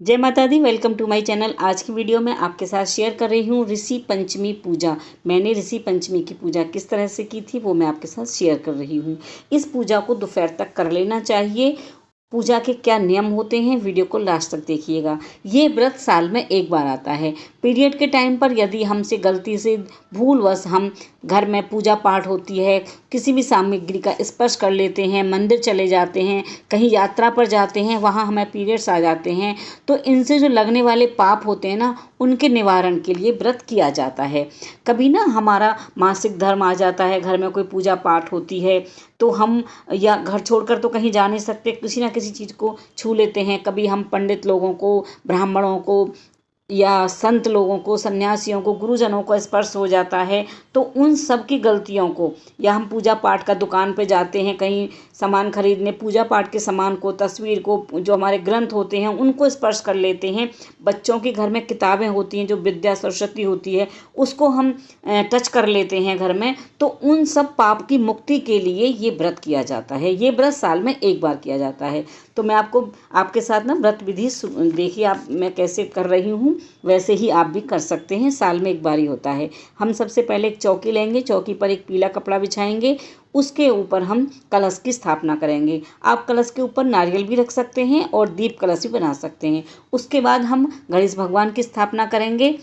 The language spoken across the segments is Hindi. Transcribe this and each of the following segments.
जय माता दी। Welcome to my channel. आज की वीडियो में आपके साथ शेयर कर रही हूँ ऋषि पंचमी पूजा। मैंने ऋषि पंचमी की पूजा किस तरह से की थी वो मैं आपके साथ शेयर कर रही हूँ। इस पूजा को दोपहर तक कर लेना चाहिए। पूजा के क्या नियम होते हैं वीडियो को लास्ट तक देखिएगा। ये व्रत साल में एक बार आता है। पीरियड के टाइम पर यदि हमसे गलती से भूलवश हम घर में पूजा पाठ होती है किसी भी सामग्री का स्पर्श कर लेते हैं, मंदिर चले जाते हैं, कहीं यात्रा पर जाते हैं, वहाँ हमें पीरियड्स आ जाते हैं, तो इनसे जो लगने वाले पाप होते हैं ना, उनके निवारण के लिए व्रत किया जाता है। कभी ना हमारा मासिक धर्म आ जाता है, घर में कोई पूजा पाठ होती है तो हम या घर छोड़कर तो कहीं जा नहीं सकते, किसी ना किसी चीज़ को छू लेते हैं। कभी हम पंडित लोगों को, ब्राह्मणों को या संत लोगों को, सन्यासियों को, गुरुजनों को स्पर्श हो जाता है, तो उन सब की गलतियों को, या हम पूजा पाठ का दुकान पे जाते हैं कहीं सामान खरीदने, पूजा पाठ के सामान को, तस्वीर को, जो हमारे ग्रंथ होते हैं उनको स्पर्श कर लेते हैं। बच्चों के घर में किताबें होती हैं, जो विद्या सरस्वती होती है, उसको हम टच कर लेते हैं घर में, तो उन सब पाप की मुक्ति के लिए ये व्रत किया जाता है। ये व्रत साल में एक बार किया जाता है। तो मैं आपके साथ ना व्रत विधि देखिए, आप मैं कैसे कर रही हूँ वैसे ही आप भी कर सकते हैं। साल में एक बार ही होता है। हम सबसे पहले एक चौकी लेंगे, चौकी पर एक पीला कपड़ा बिछाएंगे, उसके ऊपर हम कलश की स्थापना करेंगे। आप कलश के ऊपर नारियल भी रख सकते हैं और दीप कलश भी बना सकते हैं। उसके बाद हम गणेश भगवान की स्थापना करेंगे।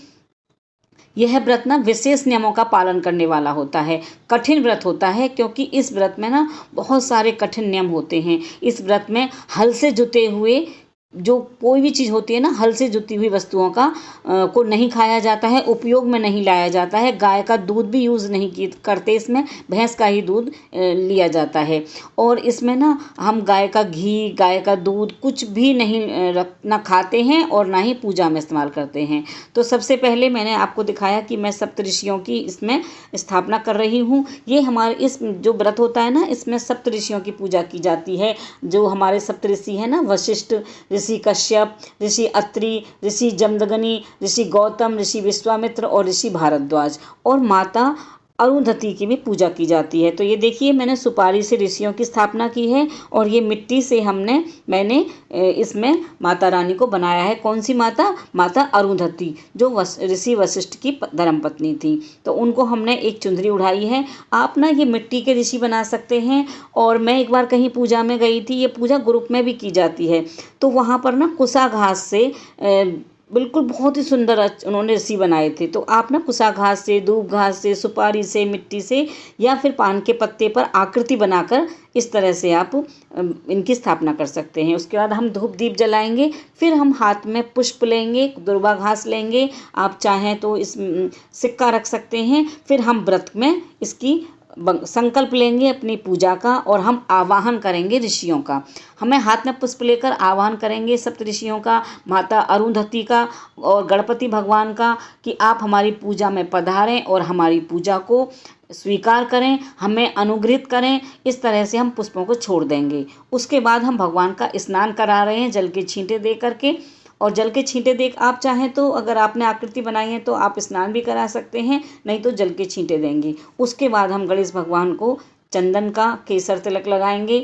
यह व्रत ना विशेष नियमों का पालन करने वाला होता है, कठिन व्रत होता है, क्योंकि इस व्रत में ना बहुत सारे कठिन नियम होते हैं। इस व्रत में हल से जुते हुए जो कोई भी चीज़ होती है ना, हल से जुती हुई वस्तुओं का को नहीं खाया जाता है, उपयोग में नहीं लाया जाता है। गाय का दूध भी यूज़ नहीं करते, इसमें भैंस का ही दूध लिया जाता है। और इसमें ना हम गाय का घी, गाय का दूध कुछ भी नहीं ना खाते हैं और ना ही पूजा में इस्तेमाल करते हैं। तो सबसे पहले मैंने आपको दिखाया कि मैं सप्तऋषियों की इसमें स्थापना कर रही हूँ। ये हमारे इस जो व्रत होता है ना, इसमें सप्तऋषियों की पूजा की जाती है। जो हमारे सप्तऋषि हैं ना, वशिष्ठ ऋषि, कश्यप ऋषि, अत्रि ऋषि, जमदग्नि ऋषि, गौतम ऋषि, विश्वामित्र और ऋषि भारद्वाज, और माता अरुंधति की भी पूजा की जाती है। तो ये देखिए, मैंने सुपारी से ऋषियों की स्थापना की है और ये मिट्टी से मैंने इसमें माता रानी को बनाया है। कौन सी माता? माता अरुंधति, जो ऋषि वशिष्ठ की धर्मपत्नी थी। तो उनको हमने एक चुंदरी उड़ाई है। आप ना ये मिट्टी के ऋषि बना सकते हैं। और मैं एक बार कहीं पूजा में गई थी, ये पूजा ग्रुप में भी की जाती है, तो वहाँ पर ना कुसा घास से बिल्कुल बहुत ही सुंदर उन्होंने ऋषि बनाए थे। तो आप ना कुसा घास से, दूब घास से, सुपारी से, मिट्टी से, या फिर पान के पत्ते पर आकृति बनाकर इस तरह से आप इनकी स्थापना कर सकते हैं। उसके बाद हम धूप दीप जलाएंगे, फिर हम हाथ में पुष्प लेंगे, दुर्वा घास लेंगे, आप चाहें तो इस सिक्का रख सकते हैं। फिर हम व्रत में इसकी संकल्प लेंगे अपनी पूजा का, और हम आवाहन करेंगे ऋषियों का। हमें हाथ में पुष्प लेकर आवाहन करेंगे सप्त ऋषियों का, माता अरुंधति का और गणपति भगवान का, कि आप हमारी पूजा में पधारें और हमारी पूजा को स्वीकार करें, हमें अनुग्रहित करें। इस तरह से हम पुष्पों को छोड़ देंगे। उसके बाद हम भगवान का स्नान करा रहे हैं जल के छींटे दे करके। और जल के छींटे देख, आप चाहें तो अगर आपने आकृति बनाई है तो आप स्नान भी करा सकते हैं, नहीं तो जल के छींटे देंगे। उसके बाद हम गणेश भगवान को चंदन का केसर तिलक लगाएंगे,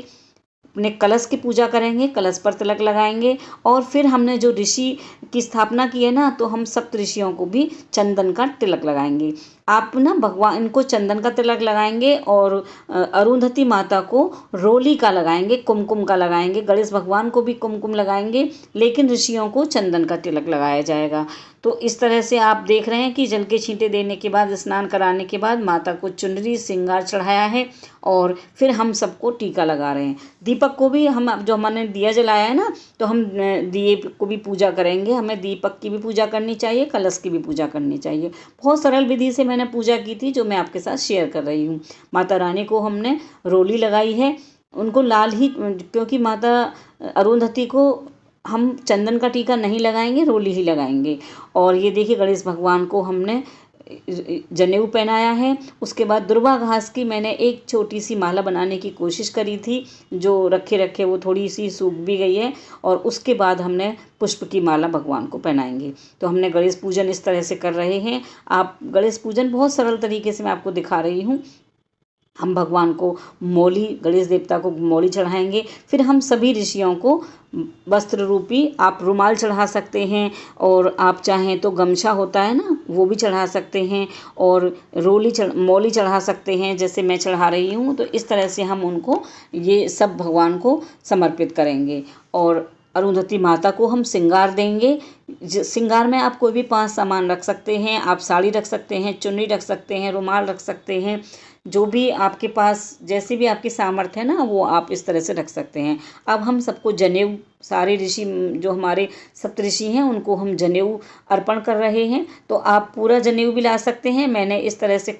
अपने कलश की पूजा करेंगे, कलश पर तिलक लगाएंगे। और फिर हमने जो ऋषि की स्थापना की है ना, तो हम सप्त ऋषियों को भी चंदन का तिलक लगाएंगे। आप ना भगवान इनको चंदन का तिलक लगाएंगे और अरुंधति माता को रोली का लगाएंगे, कुमकुम का लगाएंगे। गणेश भगवान को भी कुमकुम लगाएंगे, लेकिन ऋषियों को चंदन का तिलक लगाया जाएगा। तो इस तरह से आप देख रहे हैं कि जल के छींटे देने के बाद, स्नान कराने के बाद माता को चुनरी श्रृंगार चढ़ाया है, और फिर हम सबको टीका लगा रहे हैं। दीपक को भी हम, जो हमने दिया जलाया है ना, तो हम दिए को भी पूजा करेंगे। हमें दीपक की भी पूजा करनी चाहिए, कलश की भी पूजा करनी चाहिए। बहुत सरल विधि से मैंने पूजा की थी, जो मैं आपके साथ शेयर कर रही हूँ। माता रानी को हमने रोली लगाई है, उनको लाल ही, क्योंकि माता अरुंधति को हम चंदन का टीका नहीं लगाएंगे, रोली ही लगाएंगे। और ये देखिए, गणेश भगवान को हमने जनेऊ पहनाया है। उसके बाद दुर्वा घास की मैंने एक छोटी सी माला बनाने की कोशिश करी थी, जो रखे रखे वो थोड़ी सी सूख भी गई है। और उसके बाद हमने पुष्प की माला भगवान को पहनाएंगे। तो हमने गणेश पूजन इस तरह से कर रहे हैं। आप गणेश पूजन बहुत सरल तरीके से मैं आपको दिखा रही हूँ। हम भगवान को मौली, गणेश देवता को मौली चढ़ाएंगे। फिर हम सभी ऋषियों को वस्त्र रूपी, आप रुमाल चढ़ा सकते हैं, और आप चाहें तो गमछा होता है ना, वो भी चढ़ा सकते हैं, और मौली चढ़ा सकते हैं, जैसे मैं चढ़ा रही हूँ। तो इस तरह से हम उनको ये सब भगवान को समर्पित करेंगे। और अरुंधति माता को हम श्रृंगार देंगे। श्रृंगार में आप कोई भी 5 सामान रख सकते हैं। आप साड़ी रख सकते हैं, चुन्नी रख सकते हैं, रुमाल रख सकते हैं, जो भी आपके पास, जैसी भी आपकी सामर्थ्य है ना, वो आप इस तरह से रख सकते हैं। अब हम सबको जनेऊ, सारे ऋषि जो हमारे सप्तऋषि हैं उनको हम जनेऊ अर्पण कर रहे हैं। तो आप पूरा जनेऊ भी ला सकते हैं। मैंने इस तरह से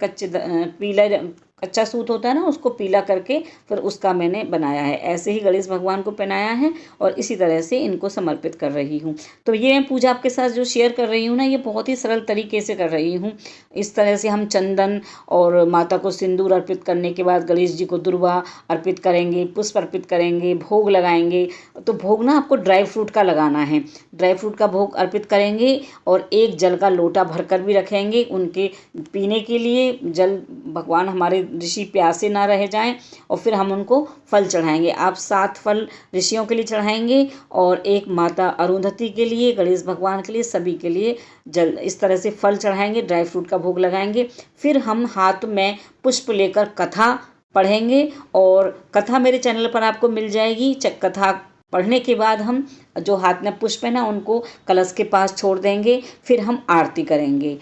कच्चा सूत होता है ना, उसको पीला करके फिर उसका मैंने बनाया है। ऐसे ही गणेश भगवान को पहनाया है और इसी तरह से इनको समर्पित कर रही हूँ। तो ये मैं पूजा आपके साथ जो शेयर कर रही हूँ ना, ये बहुत ही सरल तरीके से कर रही हूँ। इस तरह से हम चंदन और माता को सिंदूर अर्पित करने के बाद गणेश जी को दुर्वा अर्पित करेंगे, पुष्प अर्पित करेंगे, भोग लगाएंगे। तो भोग ना आपको ड्राई फ्रूट का लगाना है। ड्राई फ्रूट का भोग अर्पित करेंगे और एक जल का लोटा भरकर भी रखेंगे उनके पीने के लिए। जल, भगवान हमारे ऋषि प्यासे ना रह जाएं। और फिर हम उनको फल चढ़ाएंगे। आप 7 फल ऋषियों के लिए चढ़ाएंगे और एक माता अरुंधति के लिए, गणेश भगवान के लिए, सभी के लिए जल, इस तरह से फल चढ़ाएंगे, ड्राई फ्रूट का भोग लगाएंगे। फिर हम हाथ में पुष्प लेकर कथा पढ़ेंगे, और कथा मेरे चैनल पर आपको मिल जाएगी। कथा पढ़ने के बाद हम जो हाथ में पुष्प है ना, उनको कलश के पास छोड़ देंगे। फिर हम आरती करेंगे,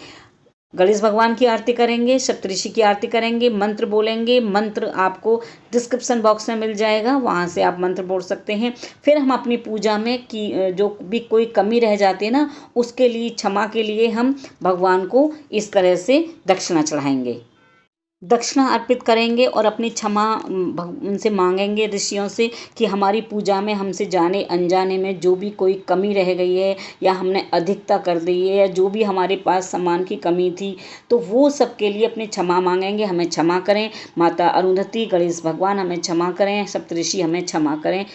गणेश भगवान की आरती करेंगे, सप्तऋषि की आरती करेंगे, मंत्र बोलेंगे। मंत्र आपको डिस्क्रिप्शन बॉक्स में मिल जाएगा, वहाँ से आप मंत्र बोल सकते हैं। फिर हम अपनी पूजा में जो भी कोई कमी रह जाती है ना, उसके लिए क्षमा के लिए हम भगवान को इस तरह से दक्षिणा चढ़ाएंगे, दक्षिणा अर्पित करेंगे और अपनी क्षमा उनसे मांगेंगे, ऋषियों से, कि हमारी पूजा में हमसे जाने अनजाने में जो भी कोई कमी रह गई है, या हमने अधिकता कर दी है, या जो भी हमारे पास सामान की कमी थी, तो वो सब के लिए अपनी क्षमा मांगेंगे। हमें क्षमा करें, माता अरुंधति, गणेश भगवान हमें क्षमा करें, सप्तऋषि हमें क्षमा करें।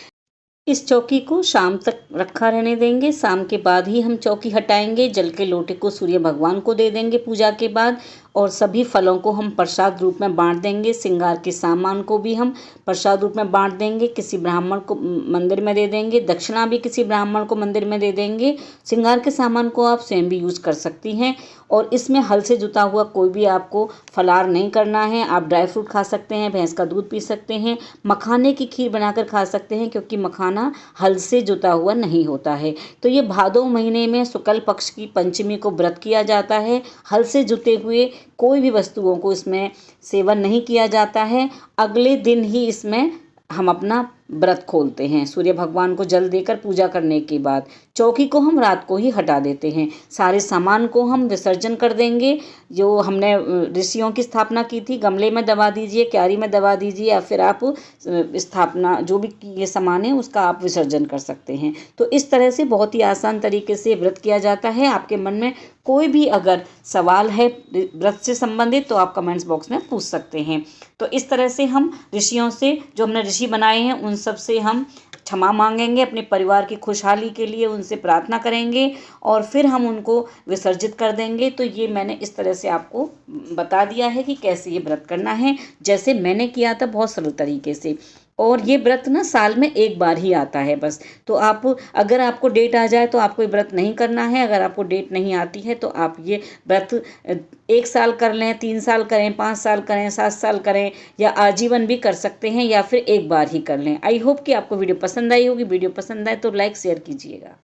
इस चौकी को शाम तक रखा रहने देंगे। शाम के बाद ही हम चौकी हटाएंगे। जल के लोटे को सूर्य भगवान को दे देंगे पूजा के बाद, और सभी फलों को हम प्रसाद रूप में बांट देंगे। श्रृंगार के सामान को भी हम प्रसाद रूप में बांट देंगे। किसी ब्राह्मण को मंदिर में दे देंगे, दक्षिणा भी किसी ब्राह्मण को मंदिर में दे देंगे। श्रृंगार के सामान को आप स्वयं भी यूज कर सकती हैं। और इसमें हल से जुता हुआ कोई भी आपको फलाहार नहीं करना है। आप ड्राई फ्रूट खा सकते हैं, भैंस का दूध पी सकते हैं, मखाने की खीर बनाकर खा सकते हैं, क्योंकि मखाना हल से जुता हुआ नहीं होता है। तो ये भादो महीने में शुक्ल पक्ष की पंचमी को व्रत किया जाता है। हल से जुते हुए कोई भी वस्तुओं को इसमें सेवन नहीं किया जाता है। अगले दिन ही इसमें हम अपना व्रत खोलते हैं। सूर्य भगवान को जल देकर पूजा करने के बाद चौकी को हम रात को ही हटा देते हैं। सारे सामान को हम विसर्जन कर देंगे। जो हमने ऋषियों की स्थापना की थी, गमले में दबा दीजिए, क्यारी में दबा दीजिए, या फिर आप स्थापना जो भी ये सामान है उसका आप विसर्जन कर सकते हैं। तो इस तरह से बहुत ही आसान तरीके से व्रत किया जाता है। आपके मन में कोई भी अगर सवाल है व्रत से संबंधित, तो आप कमेंट्स बॉक्स में पूछ सकते हैं। तो इस तरह से हम ऋषियों से, जो हमने ऋषि बनाए हैं, उन सब से हम क्षमा मांगेंगे, अपने परिवार की खुशहाली के लिए उनसे प्रार्थना करेंगे, और फिर हम उनको विसर्जित कर देंगे। तो ये मैंने इस तरह से आपको बता दिया है कि कैसे ये व्रत करना है, जैसे मैंने किया था, बहुत सरल तरीके से। और ये व्रत ना साल में एक बार ही आता है बस। तो आप, अगर आपको डेट आ जाए तो आपको ये व्रत नहीं करना है। अगर आपको डेट नहीं आती है तो आप ये व्रत 1 साल कर लें, 3 साल करें, 5 साल करें, 7 साल करें, या आजीवन भी कर सकते हैं, या फिर एक बार ही कर लें। आई होप कि आपको वीडियो पसंद आई होगी। वीडियो पसंद आए तो लाइक शेयर कीजिएगा।